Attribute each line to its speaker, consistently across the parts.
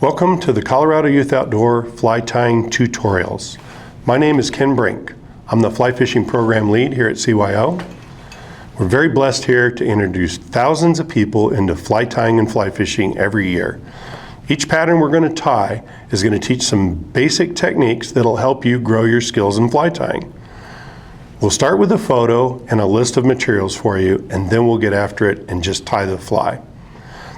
Speaker 1: Welcome to the Colorado Youth Outdoor Fly Tying Tutorials. My name is Ken Brink. I'm the fly fishing program lead here at CYO. We're very blessed here to introduce thousands of people into fly tying and fly fishing every year. Each pattern we're going to tie is going to teach some basic techniques that'll help you grow your skills in fly tying. We'll start with a photo and a list of materials for you, and then we'll get after it and just tie the fly.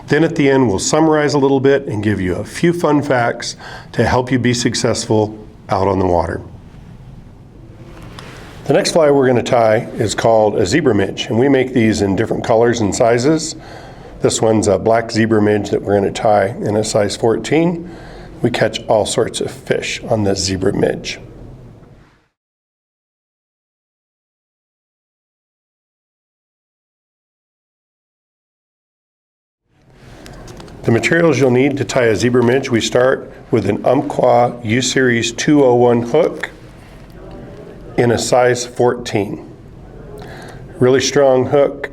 Speaker 1: Then at the end, we'll summarize a little bit and give you a few fun facts to help you be successful out on the water. The next fly we're going to tie is called a Zebra Midge, and we make these in different colors and sizes. This one's a black Zebra Midge that we're going to tie in a size 14. We catch all sorts of fish on the Zebra Midge. The materials you'll need to tie a Zebra Midge, we start with an Umpqua U-Series 201 hook in a size 14. Really strong hook,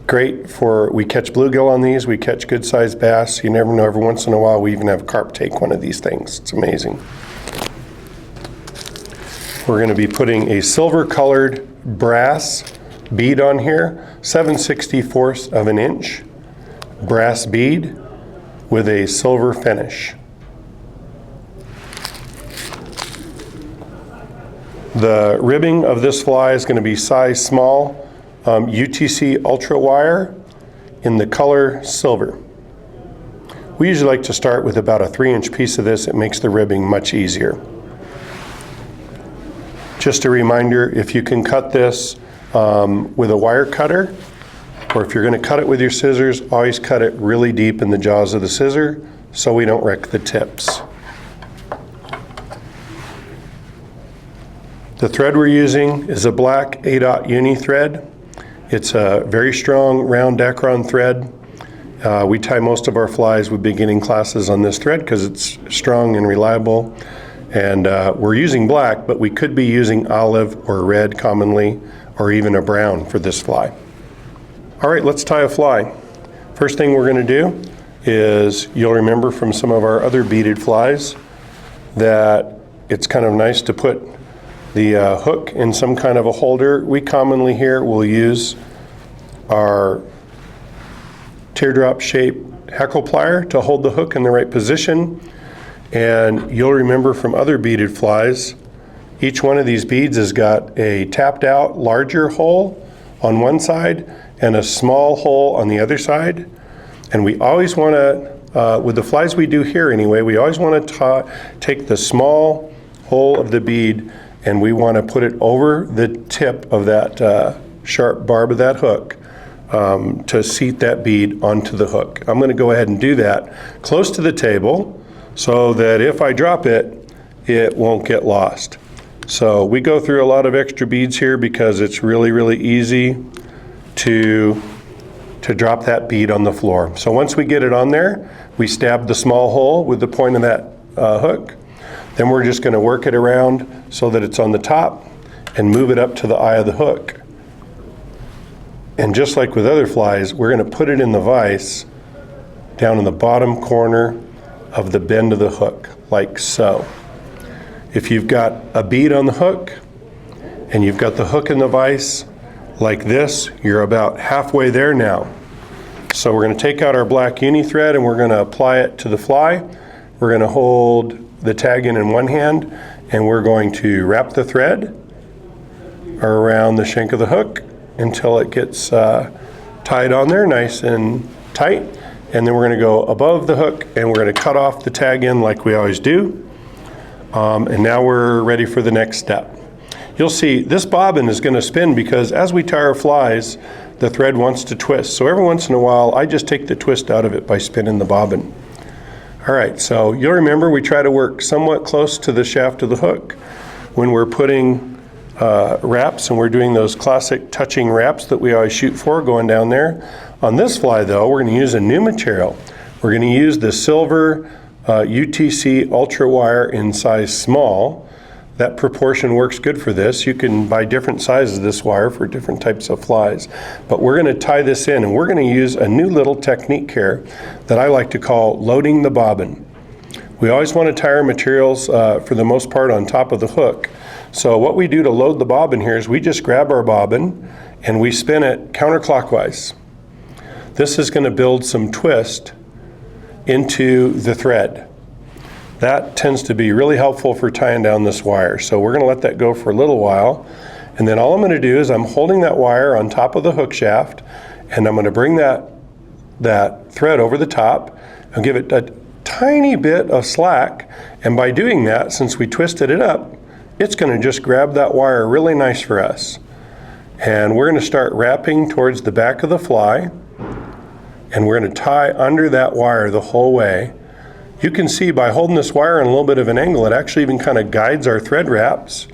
Speaker 1: great for, we catch bluegill on these, we catch good sized bass. You never know, every once in a while we even have carp take one of these things. It's amazing. We're going to be putting a silver colored brass bead on here, 7/64 of an inch. Brass bead with a silver finish. The ribbing of this fly is going to be size small, UTC ultra wire in the color silver. We usually like to start with about a 3-inch piece of this. It makes the ribbing much easier. Just a reminder, if you can cut this with a wire cutter, or if you're going to cut it with your scissors, always cut it really deep in the jaws of the scissor so we don't wreck the tips. The thread we're using is a black 8/0 uni thread. It's a very strong round Dacron thread. We tie most of our flies with beginning classes on this thread because it's strong and reliable. And we're using black, but we could be using olive or red commonly, or even a brown for this fly. All right, let's tie a fly. First thing we're going to do is, you'll remember from some of our other beaded flies that it's kind of nice to put the hook in some kind of a holder. We commonly here will use our teardrop shaped heckle plier to hold the hook in the right position. And you'll remember from other beaded flies, each one of these beads has got a tapped out larger hole on one side and a small hole on the other side. And we always want to, with the flies we do here anyway, we always want to take the small hole of the bead and we want to put it over the tip of that sharp barb of that hook to seat that bead onto the hook. I'm going to go ahead and do that close to the table so that if I drop it, it won't get lost. So we go through a lot of extra beads here because it's really, really easy to drop that bead on the floor. So once we get it on there, we stab the small hole with the point of that hook. Then we're just going to work it around so that it's on the top and move it up to the eye of the hook. And just like with other flies, we're going to put it in the vise down in the bottom corner of the bend of the hook, like so. If you've got a bead on the hook and you've got the hook in the vise like this, you're about halfway there now. So we're going to take out our black uni thread and we're going to apply it to the fly. We're going to hold the tag in one hand and we're going to wrap the thread around the shank of the hook until it gets tied on there nice and tight. And then we're going to go above the hook and we're going to cut off the tag in like we always do. And now we're ready for the next step. You'll see this bobbin is going to spin because as we tie our flies, the thread wants to twist. So every once in a while, I just take the twist out of it by spinning the bobbin. All right, so you'll remember we try to work somewhat close to the shaft of the hook when we're putting wraps, and we're doing those classic touching wraps that we always shoot for going down there. On this fly though, we're going to use a new material. We're going to use the silver UTC ultra wire in size small. that proportion works good for this. You can buy different sizes of this wire for different types of flies. But we're going to tie this in, and we're going to use a new little technique here that I like to call loading the bobbin. We always want to tie our materials for the most part on top of the hook. So what we do to load the bobbin here is we just grab our bobbin and we spin it counterclockwise. This is going to build some twist into the thread. That tends to be really helpful for tying down this wire. So we're going to let that go for a little while. And then all I'm going to do is I'm holding that wire on top of the hook shaft, and I'm going to bring that thread over the top and give it a tiny bit of slack. And by doing that, since we twisted it up, it's going to just grab that wire really nice for us. And we're going to start wrapping towards the back of the fly, and we're going to tie under that wire the whole way. You can see by holding this wire in a little bit of an angle, it actually even kind of guides our thread wraps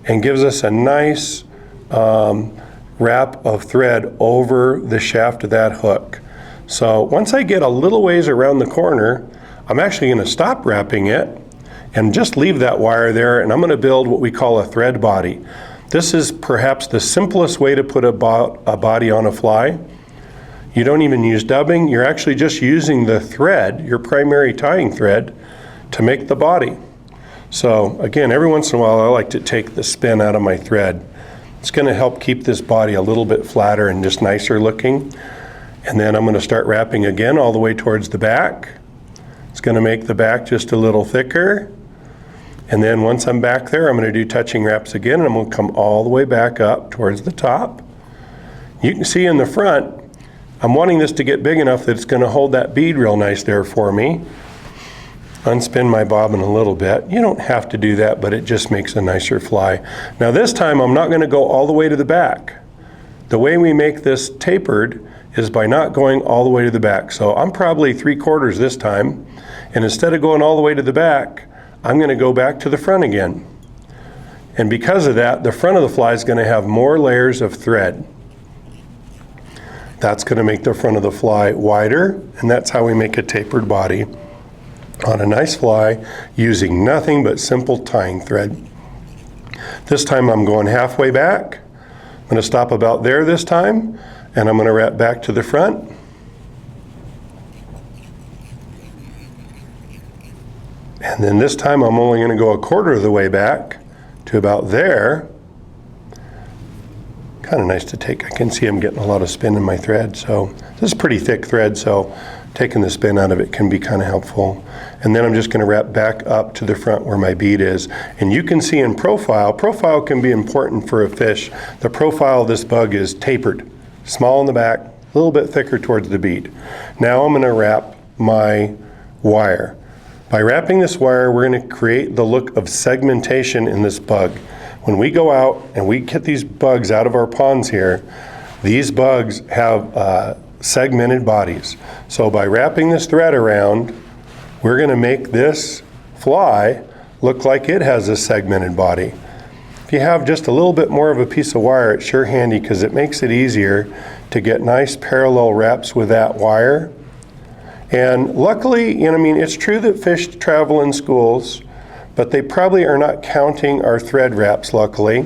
Speaker 1: and gives us a nice wrap of thread over the shaft of that hook. So once I get a little ways around the corner, I'm actually going to stop wrapping it and just leave that wire there, and I'm going to build what we call a thread body. This is perhaps the simplest way to put a body on a fly. You don't even use dubbing, you're actually just using the thread, your primary tying thread, to make the body. So again, every once in a while I like to take the spin out of my thread. It's going to help keep this body a little bit flatter and just nicer looking. And then I'm going to start wrapping again all the way towards the back. It's going to make the back just a little thicker. And then once I'm back there, I'm going to do touching wraps again, and I'm going to come all the way back up towards the top. You can see in the front, I'm wanting this to get big enough that it's going to hold that bead real nice there for me. Unspin my bobbin a little bit. You don't have to do that, but it just makes a nicer fly. Now this time I'm not going to go all the way to the back. The way we make this tapered is by not going all the way to the back. So I'm probably 3/4 this time, and instead of going all the way to the back, I'm going to go back to the front again. And because of that, the front of the fly is going to have more layers of thread. That's going to make the front of the fly wider, and that's how we make a tapered body on a nice fly using nothing but simple tying thread. This time I'm going halfway back. I'm going to stop about there this time, and I'm going to wrap back to the front. And then this time I'm only going to go 1/4 of the way back to about there. Kind of nice to take. I can see I'm getting a lot of spin in my thread. So this is pretty thick thread, so taking the spin out of it can be kind of helpful. And then I'm just going to wrap back up to the front where my bead is. And you can see in profile can be important for a fish. The profile of this bug is tapered, small in the back, a little bit thicker towards the bead. Now I'm going to wrap my wire. By wrapping this wire, we're going to create the look of segmentation in this bug. When we go out and we get these bugs out of our ponds here, these bugs have segmented bodies. So by wrapping this thread around, we're going to make this fly look like it has a segmented body. If you have just a little bit more of a piece of wire, it's sure handy because it makes it easier to get nice parallel wraps with that wire. And luckily, it's true that fish travel in schools, but they probably are not counting our thread wraps, luckily.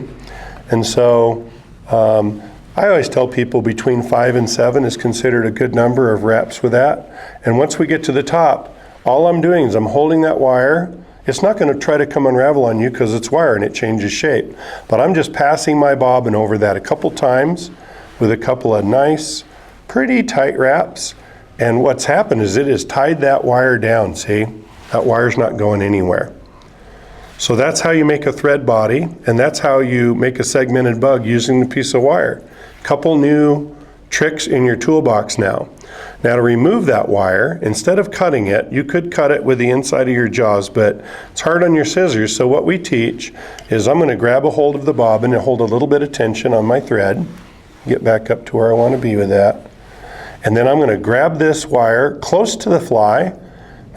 Speaker 1: And so I always tell people between 5 and 7 is considered a good number of wraps with that. And once we get to the top, all I'm doing is I'm holding that wire. It's not going to try to come unravel on you because it's wire and it changes shape. But I'm just passing my bobbin over that a couple times with a couple of nice, pretty tight wraps. And what's happened is it has tied that wire down, see? That wire's not going anywhere. So that's how you make a thread body, and that's how you make a segmented bug using the piece of wire. Couple new tricks in your toolbox now. Now to remove that wire, instead of cutting it, you could cut it with the inside of your jaws, but it's hard on your scissors. So what we teach is I'm going to grab a hold of the bobbin and hold a little bit of tension on my thread. Get back up to where I want to be with that. And then I'm going to grab this wire close to the fly.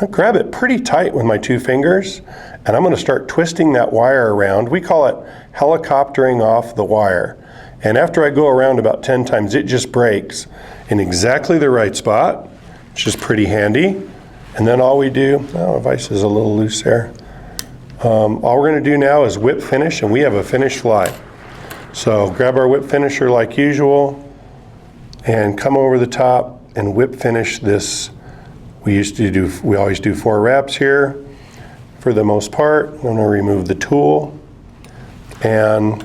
Speaker 1: I'll grab it pretty tight with my 2 fingers, and I'm going to start twisting that wire around. We call it helicoptering off the wire. And after I go around about 10 times, it just breaks in exactly the right spot, which is pretty handy. And then all we do, Vise is a little loose there. All we're going to do now is whip finish, and we have a finished fly. So grab our whip finisher like usual and come over the top and whip finish this. We always do 4 wraps here for the most part. I'm going to remove the tool and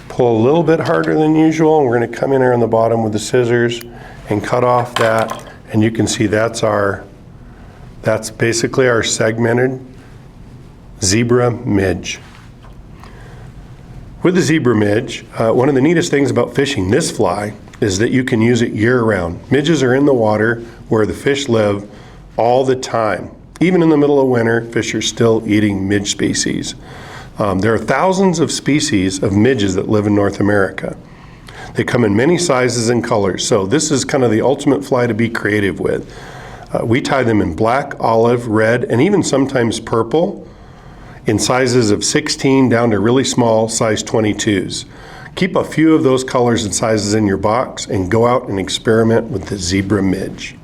Speaker 1: pull a little bit harder than usual. And we're going to come in here on the bottom with the scissors and cut off that. And you can see that's basically our segmented Zebra Midge. With the Zebra Midge, one of the neatest things about fishing this fly is that you can use it year-round. Midges are in the water where the fish live all the time. Even in the middle of winter, fish are still eating midge species. There are thousands of species of midges that live in North America. They come in many sizes and colors, so this is kind of the ultimate fly to be creative with. We tie them in black, olive, red, and even sometimes purple, in sizes of 16 down to really small size 22s. Keep a few of those colors and sizes in your box and go out and experiment with the Zebra Midge.